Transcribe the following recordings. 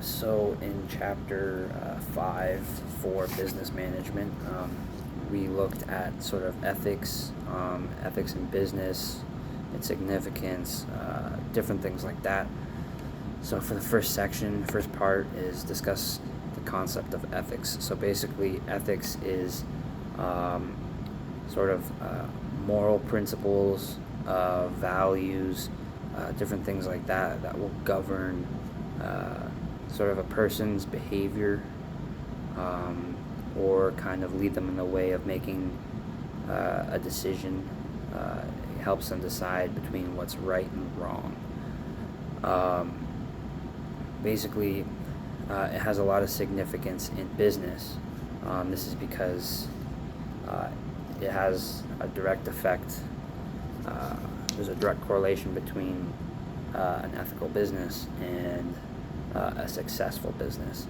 So in chapter 5 for business management, we looked at sort of ethics, ethics in business, its significance, different things like that. So for the first section, first part is discuss the concept of ethics. So basically, ethics is sort of moral principles, values, different things like that that will govern sort of a person's behavior, or kind of lead them in the way of making a decision. It helps them decide between what's right and wrong. Basically, it has a lot of significance in business. This is because it has a direct effect. There's a direct correlation between an ethical business and a successful business.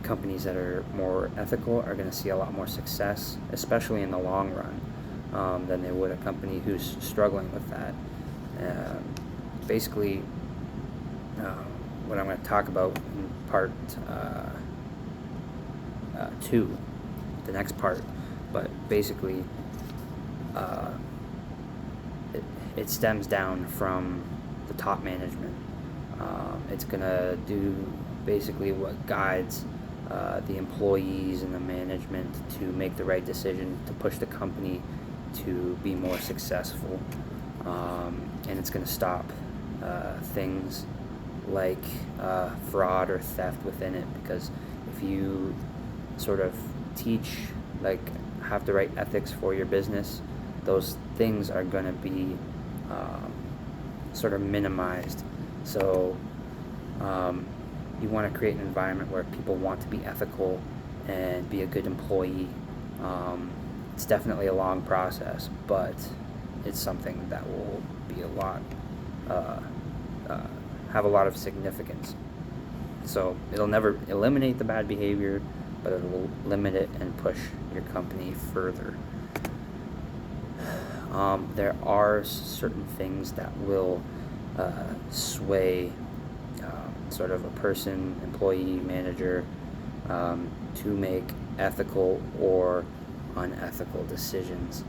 Companies that are more ethical are going to see a lot more success, especially in the long run, than they would a company who's struggling with that. Basically, what I'm going to talk about in part 2, the next part, but basically it stems down from the top management. It's going to do basically what guides the employees and the management to make the right decision to push the company to be more successful. And it's going to stop things like fraud or theft within it, because if you sort of have the right ethics for your business, those things are going to be sort of minimized. So you want to create an environment where people want to be ethical and be a good employee. It's definitely a long process, but it's something that will be have a lot of significance. So it'll never eliminate the bad behavior, but it will limit it and push your company further. There are certain things that will sway sort of a person, employee, manager, to make ethical or unethical decisions.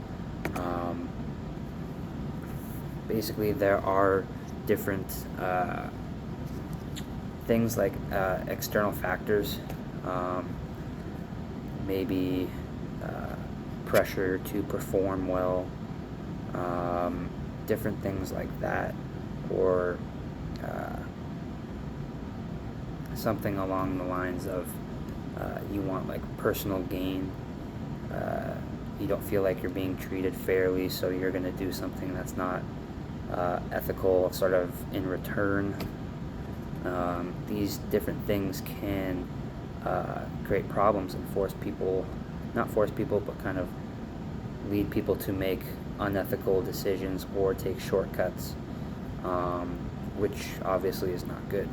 Basically, there are different things like external factors, maybe pressure to perform well, different things like that, or something along the lines of you want like personal gain. You don't feel like you're being treated fairly, so you're going to do something that's not ethical sort of in return. These different things can create problems and not force people, but kind of lead people to make unethical decisions or take shortcuts, which obviously is not good.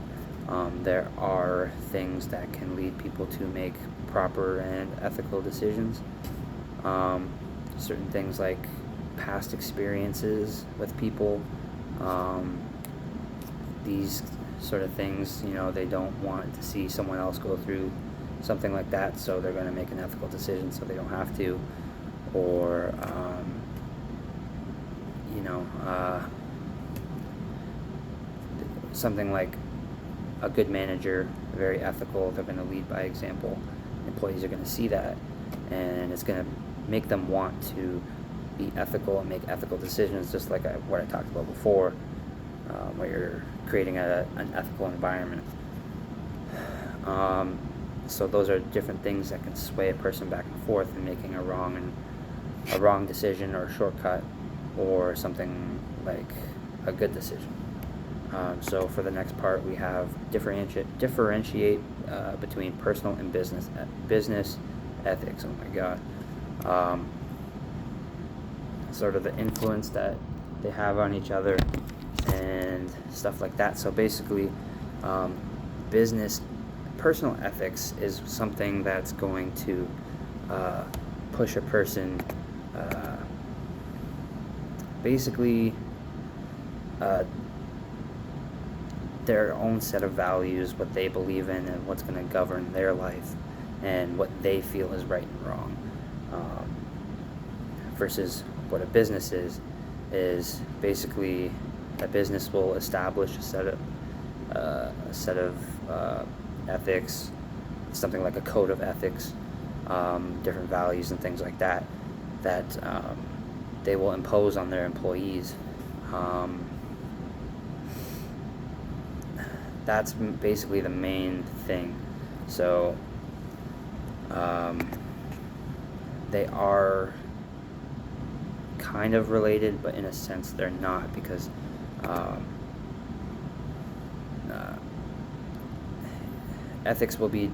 There are things that can lead people to make proper and ethical decisions. Certain things like past experiences with people, these sort of things, they don't want to see someone else go through something like that, so they're going to make an ethical decision so they don't have to. Or something like a good manager, very ethical, they're going to lead by example. Employees are going to see that, and it's going to make them want to be ethical and make ethical decisions, just like what I talked about before, where you're creating an ethical environment. So those are different things that can sway a person back and forth in making a wrong decision or a shortcut, or something like a good decision. So for the next part, we have differentiate between personal and business ethics. Oh my God. Sort of the influence that they have on each other and stuff like that. So basically, personal ethics is something that's going to push a person their own set of values, what they believe in, and what's going to govern their life, and what they feel is right and wrong. Versus what a business is basically a business will establish a set of ethics, something like a code of ethics, different values and things like that they will impose on their employees. That's basically the main thing. So they are kind of related, but in a sense they're not, because ethics will be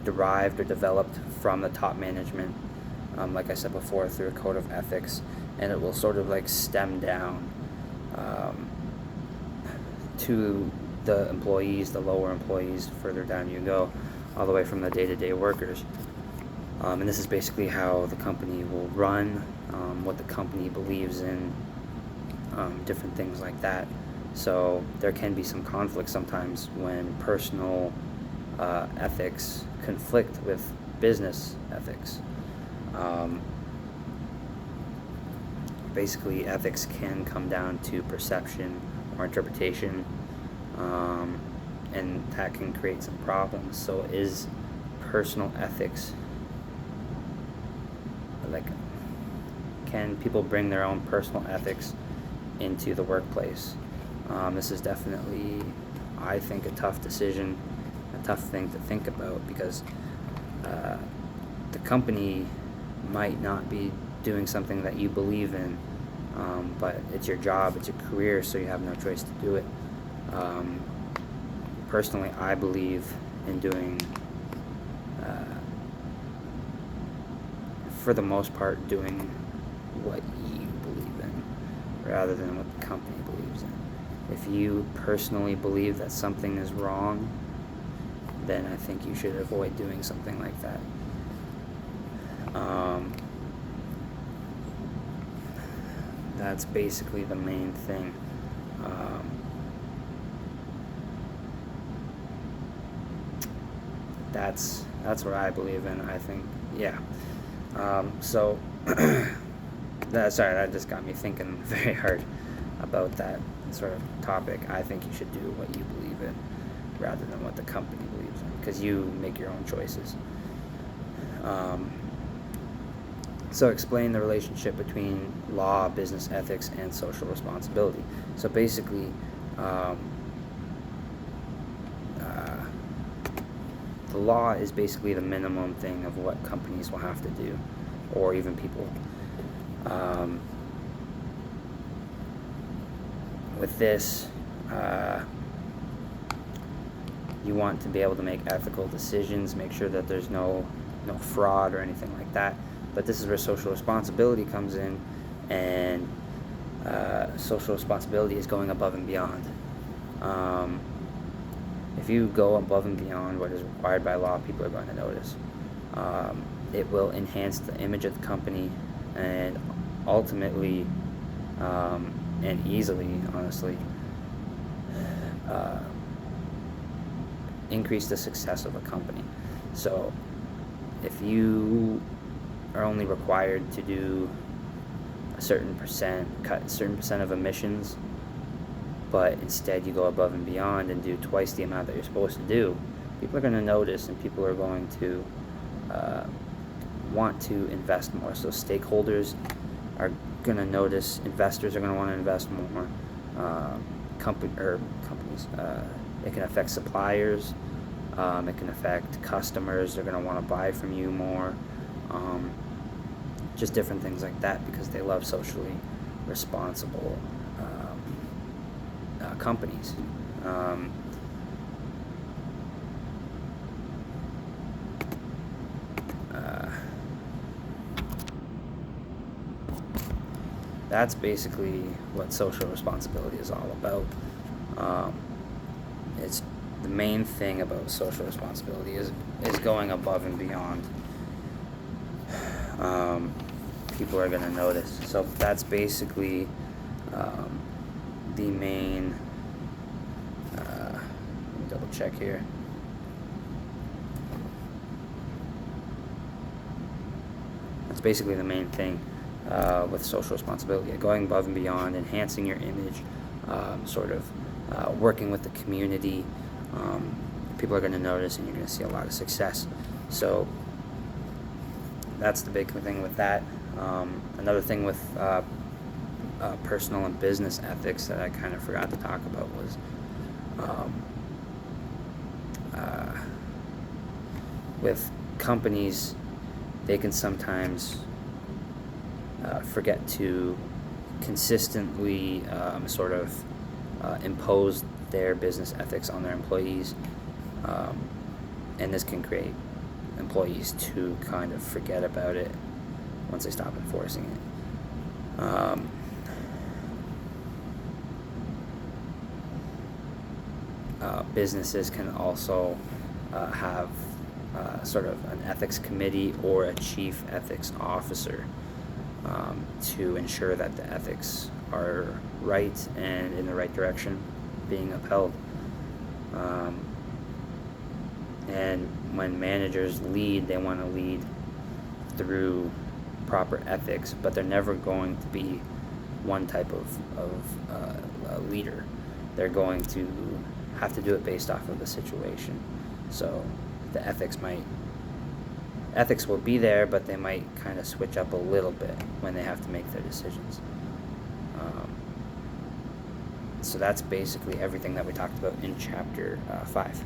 derived or developed from the top management, like I said before, through a code of ethics, and it will sort of like stem down to the employees, the lower employees, further down you go, all the way from the day-to-day workers. And this is basically how the company will run, what the company believes in, different things like that. So there can be some conflict sometimes when personal ethics conflict with business ethics. Basically, ethics can come down to perception or interpretation, and that can create some problems. So is personal ethics, like, can people bring their own personal ethics into the workplace? This is definitely, I think, a tough decision, a tough thing to think about, because the company might not be doing something that you believe in, but it's your job, it's your career, so you have no choice to do it. Personally, I believe in doing, for the most part, doing what you believe in rather than what the company believes in. If you personally believe that something is wrong, then I think you should avoid doing something like that. That's basically the main thing. That's what I believe in, I think. Yeah. So that just got me thinking very hard about that sort of topic. I think you should do what you believe in rather than what the company believes in, because you make your own choices. So explain the relationship between law, business ethics, and social responsibility. So basically, the law is basically the minimum thing of what companies will have to do, or even people. With this, you want to be able to make ethical decisions, make sure that there's no fraud or anything like that. But this is where social responsibility comes in, and social responsibility is going above and beyond. If you go above and beyond what is required by law, people are going to notice. It will enhance the image of the company, and ultimately, and easily, honestly, increase the success of a company. So if you are only required to do a certain percent, cut a certain percent of emissions, but instead you go above and beyond and do twice the amount that you're supposed to do, people are going to notice, and people are going to want to invest more. So stakeholders are going to notice, investors are going to want to invest more. Companies, it can affect suppliers, it can affect customers. They're going to want to buy from you more. Just different things like that, because they love socially responsible companies. That's basically what social responsibility is all about. It's the main thing about social responsibility is going above and beyond. People are going to notice. So that's basically the main double check here. That's basically the main thing with social responsibility: going above and beyond, enhancing your image, working with the community. People are going to notice, and you're going to see a lot of success. So that's the big thing with that. Another thing with personal and business ethics that I kind of forgot to talk about was with companies, they can sometimes forget to consistently impose their business ethics on their employees, and this can create employees to kind of forget about it once they stop enforcing it. Businesses can also have sort of an ethics committee or a chief ethics officer to ensure that the ethics are right and in the right direction being upheld. And when managers lead, they want to lead through proper ethics, but they're never going to be one type of leader. They're going to have to do it based off of the situation. So the ethics will be there, but they might kind of switch up a little bit when they have to make their decisions. So that's basically everything that we talked about in chapter 5.